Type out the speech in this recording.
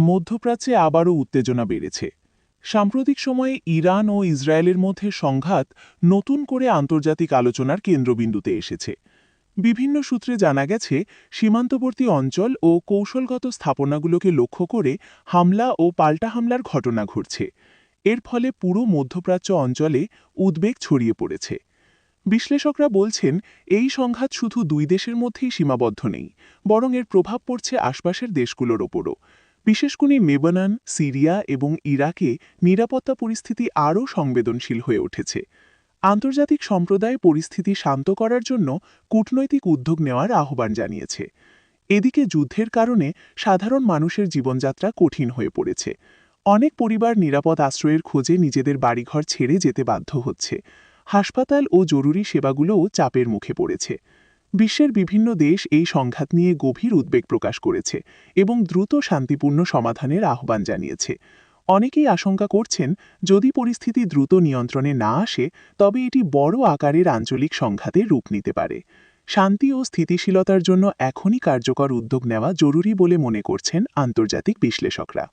মধ্যপ্রাচ্যে আবারও উত্তেজনা বেড়েছে। সাম্প্রতিক সময়ে ইরান ও ইসরায়েলের মধ্যে সংঘাত নতুন করে আন্তর্জাতিক আলোচনার কেন্দ্রবিন্দুতে এসেছে। বিভিন্ন সূত্রে জানা গেছে, সীমান্তবর্তী অঞ্চল ও কৌশলগত স্থাপনাগুলোকে লক্ষ্য করে হামলা ও পাল্টা হামলার ঘটনা ঘটছে। এর ফলে পুরো মধ্যপ্রাচ্য অঞ্চলে উদ্বেগ ছড়িয়ে পড়েছে। বিশ্লেষকরা বলছেন, এই সংঘাত শুধু দুই দেশের মধ্যেই সীমাবদ্ধ নেই, বরং এর প্রভাব পড়ছে আশপাশের দেশগুলোর ওপরও। বিশেষ করে লেবানন, সিরিয়া এবং ইরাকে নিরাপত্তা পরিস্থিতি আরও সংবেদনশীল হয়ে উঠেছে। আন্তর্জাতিক সম্প্রদায় পরিস্থিতি শান্ত করার জন্য কূটনৈতিক উদ্যোগ নেওয়ার আহ্বান জানিয়েছে। এদিকে যুদ্ধের কারণে সাধারণ মানুষের জীবনযাত্রা কঠিন হয়ে পড়েছে। অনেক পরিবার নিরাপদ আশ্রয়ের খোঁজে নিজেদের বাড়িঘর ছেড়ে যেতে বাধ্য হচ্ছে। হাসপাতাল ও জরুরি সেবাগুলোও চাপের মুখে পড়েছে। বিশ্বের বিভিন্ন দেশ এই সংঘাত নিয়ে গভীর উদ্বেগ প্রকাশ করেছে এবং দ্রুত শান্তিপূর্ণ সমাধানের আহ্বান জানিয়েছে। অনেকেই আশঙ্কা করছেন, যদি পরিস্থিতি দ্রুত নিয়ন্ত্রণে না আসে, তবে এটি বড় আকারের আঞ্চলিক সংঘাতের রূপ নিতে পারে। শান্তি ও স্থিতিশীলতার জন্য এখনই কার্যকর উদ্যোগ নেওয়া জরুরি বলে মনে করছেন আন্তর্জাতিক বিশ্লেষকরা।